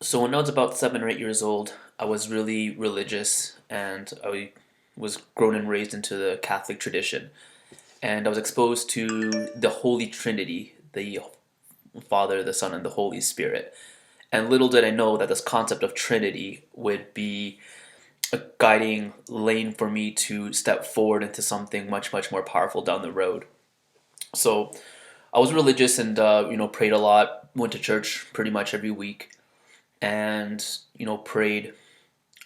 So when I was about 7 or 8 years old, I was really religious, and I was grown and raised into the Catholic tradition. And I was exposed to the Holy Trinity, the Father, the Son, and the Holy Spirit. And little did I know that this concept of Trinity would be a guiding lane for me to step forward into something much, much more powerful down the road. So I was religious and prayed a lot, went to church pretty much every week, and prayed.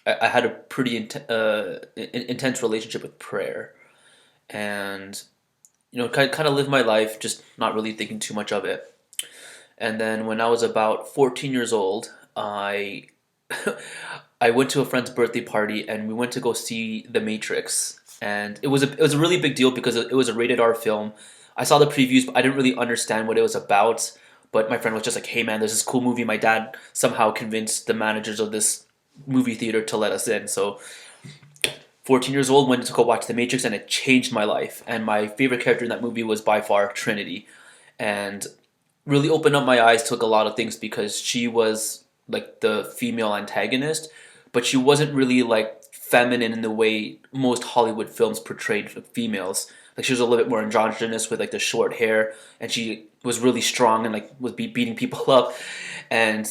I had a pretty intense relationship with prayer, and kind of lived my life just not really thinking too much of it. And then when I was about 14 years old, I I went to a friend's birthday party, and we went to go see The Matrix. And it was a really big deal because it was a rated R film. I saw the previews, but I didn't really understand what it was about. But my friend was just like, "Hey man, there's this cool movie." My dad somehow convinced the managers of this movie theater to let us in. So 14 years old, went to go watch The Matrix, and it changed my life. And my favorite character in that movie was by far Trinity, and really opened up my eyes to like a lot of things because she was like the female antagonist, but she wasn't really like feminine in the way most Hollywood films portrayed females. Like she was a little bit more androgynous with like the short hair, and she was really strong and like was beating people up. And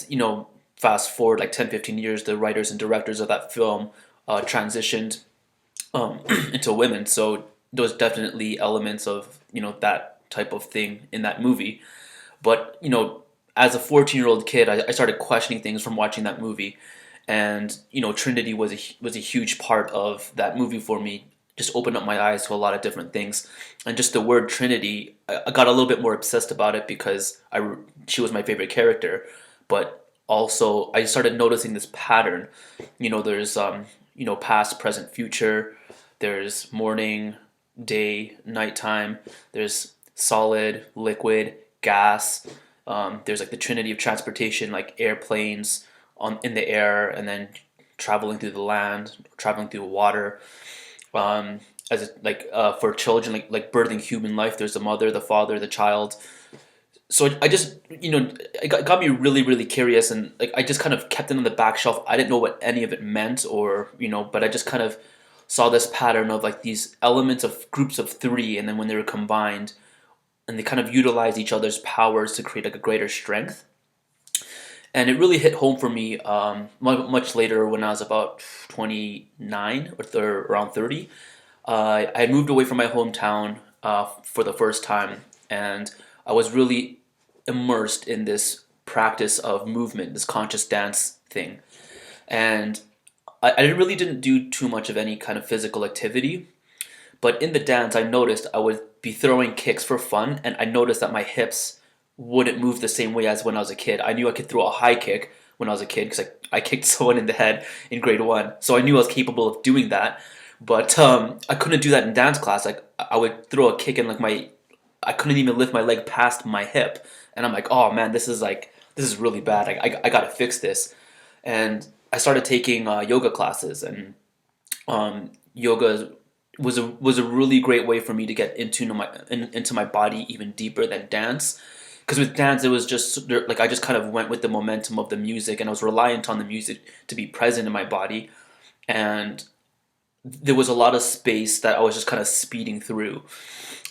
fast forward like 10, 15 years, the writers and directors of that film transitioned into women. So there was definitely elements of that type of thing in that movie. But as a 14-year-old kid, I started questioning things from watching that movie, and Trinity was a huge part of that movie for me. Just opened up my eyes to a lot of different things, and just the word Trinity, I got a little bit more obsessed about it because she was my favorite character, but also I started noticing this pattern. There's past, present, future. There's morning, day, nighttime. There's solid, liquid, gas. There's like the trinity of transportation, like airplanes on in the air, and then traveling through the land, traveling through water. For children, like birthing human life, there's the mother, the father, the child. So I just it got me really really curious, and like I just kind of kept it on the back shelf. I didn't know what any of it meant, or but I just kind of saw this pattern of like these elements of groups of three, and then when they were combined, and they kind of utilize each other's powers to create like a greater strength. And it really hit home for me much later when I was about 29 or around 30. I had moved away from my hometown for the first time, and I was really immersed in this practice of movement, this conscious dance thing. And I really didn't do too much of any kind of physical activity, but in the dance, I noticed I would be throwing kicks for fun, and I noticed that my hips wouldn't move the same way as when I was a kid. I knew I could throw a high kick when I was a kid because I kicked someone in the head in grade one, so I knew I was capable of doing that. But I couldn't do that in dance class. Like I would throw a kick and like I couldn't even lift my leg past my hip, and I'm like, oh man, this is really bad. I gotta fix this. And I started taking yoga classes, and yoga was a really great way for me to get into my body even deeper than dance. Because with dance, it was just like I just kind of went with the momentum of the music, and I was reliant on the music to be present in my body. And there was a lot of space that I was just kind of speeding through.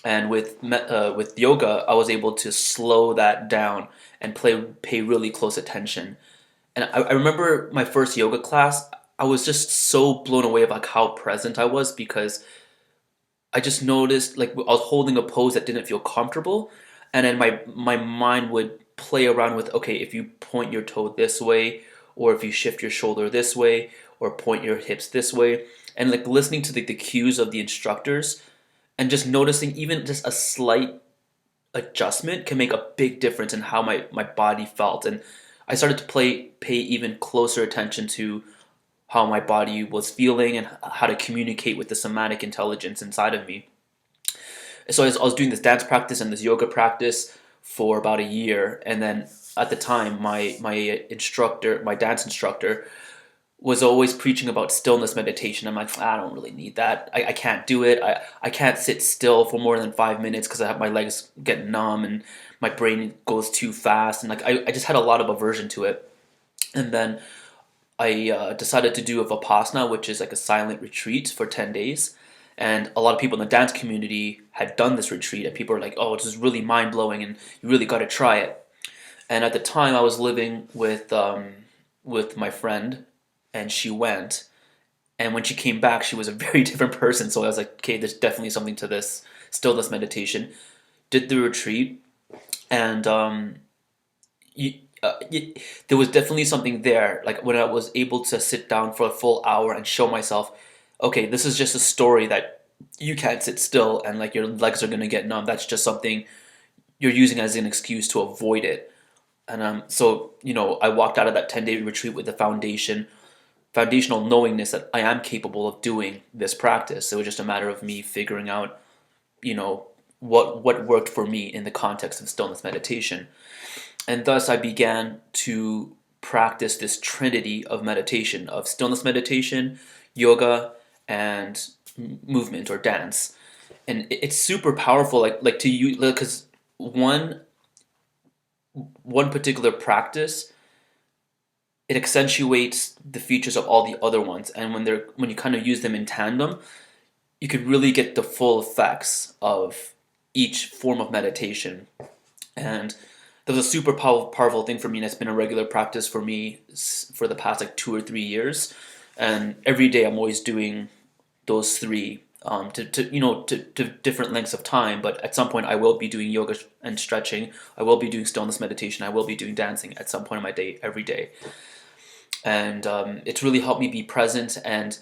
And with yoga, I was able to slow that down and pay really close attention. And I remember my first yoga class. I was just so blown away of like how present I was because I just noticed like I was holding a pose that didn't feel comfortable, and then my mind would play around with, okay, if you point your toe this way, or if you shift your shoulder this way, or point your hips this way, and like listening to the cues of the instructors, and just noticing even just a slight adjustment can make a big difference in how my body felt. And I started to pay even closer attention to how my body was feeling and how to communicate with the somatic intelligence inside of me. So I was doing this dance practice and this yoga practice for about a year, and then at the time, my dance instructor, was always preaching about stillness meditation. I'm like, I don't really need that. I can't do it. I can't sit still for more than 5 minutes because I have my legs get numb and my brain goes too fast, and like I just had a lot of aversion to it. And then I decided to do a Vipassana, which is like a silent retreat for 10 days. And a lot of people in the dance community had done this retreat, and people were like, oh, this is really mind blowing, and you really got to try it. And at the time, I was living with my friend, and she went. And when she came back, she was a very different person. So I was like, okay, there's definitely something to this stillness meditation. Did the retreat, and you, there was definitely something there. Like when I was able to sit down for a full hour and show myself, okay, this is just a story that you can't sit still and like your legs are gonna get numb. That's just something you're using as an excuse to avoid it. And so I walked out of that 10-day retreat with the foundational knowingness that I am capable of doing this practice. It was just a matter of me figuring out, what worked for me in the context of stillness meditation. And thus I began to practice this trinity of meditation, of stillness meditation, yoga, and movement or dance. And it's super powerful, like to you, because one particular practice, it accentuates the features of all the other ones, and when you kind of use them in tandem, you could really get the full effects of each form of meditation. And that was a super powerful thing for me, and it's been a regular practice for me for the past like 2 or 3 years. And every day I'm always doing those three, to different lengths of time. But at some point I will be doing yoga and stretching. I will be doing stillness meditation. I will be doing dancing at some point in my day every day. And it's really helped me be present and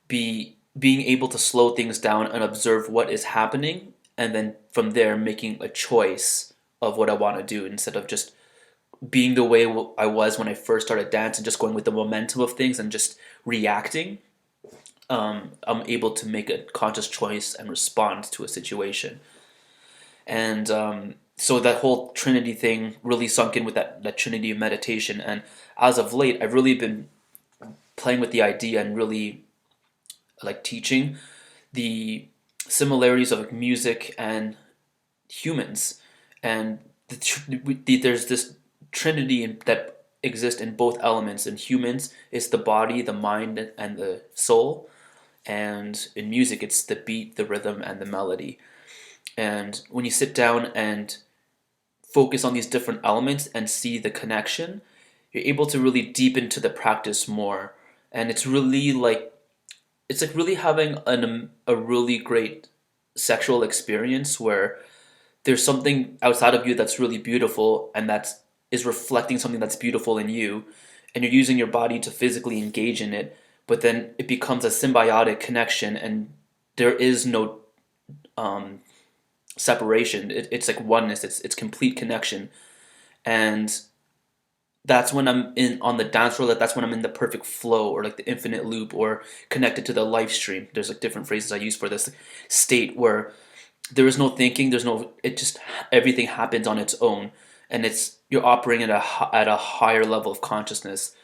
being able to slow things down and observe what is happening, and then from there making a choice of what I want to do instead of just being the way I was when I first started dancing, just going with the momentum of things and just reacting. I'm able to make a conscious choice and respond to a situation. And so that whole Trinity thing really sunk in with that Trinity of meditation. And as of late, I've really been playing with the idea and really like teaching the similarities of music and humans. And there's this Trinity that exists in both elements. In humans, it's the body, the mind, and the soul. And in music, it's the beat, the rhythm, and the melody. And when you sit down and focus on these different elements and see the connection, you're able to really deep into the practice more. And it's like really having a really great sexual experience where there's something outside of you that's really beautiful, and that is reflecting something that's beautiful in you, and you're using your body to physically engage in it, but then it becomes a symbiotic connection, and there is no separation. It's like oneness. It's complete connection. And that's when I'm in on the dance floor. That's when I'm in the perfect flow, or like the infinite loop, or connected to the life stream. There's like different phrases I use for this state where there is no thinking. It just, everything happens on its own, and you're operating at a higher level of consciousness.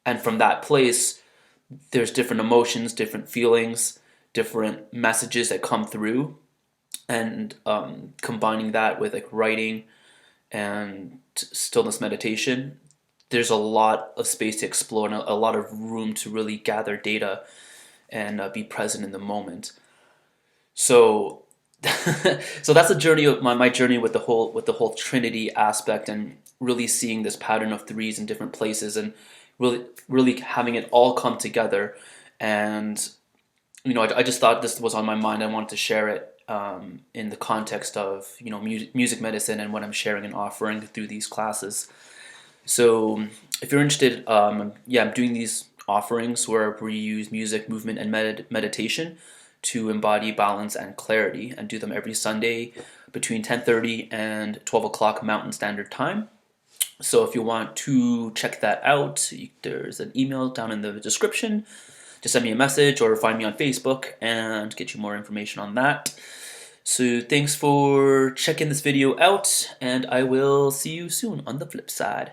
And from that place, there's different emotions, different feelings, different messages that come through. And combining that with like writing and stillness meditation, there's a lot of space to explore and a lot of room to really gather data and be present in the moment. So so that's the journey of my journey with the whole Trinity aspect, and really seeing this pattern of threes in different places, and really having it all come together. And I just thought this was on my mind. I wanted to share it in the context of music medicine and what I'm sharing and offering through these classes. So if you're interested, I'm doing these offerings where we use music, movement, and meditation to embody balance and clarity, and do them every Sunday between 10:30 and 12 o'clock Mountain Standard Time. So if you want to check that out, there's an email down in the description. Just send me a message or find me on Facebook and get you more information on that. So thanks for checking this video out, and I will see you soon on the flip side.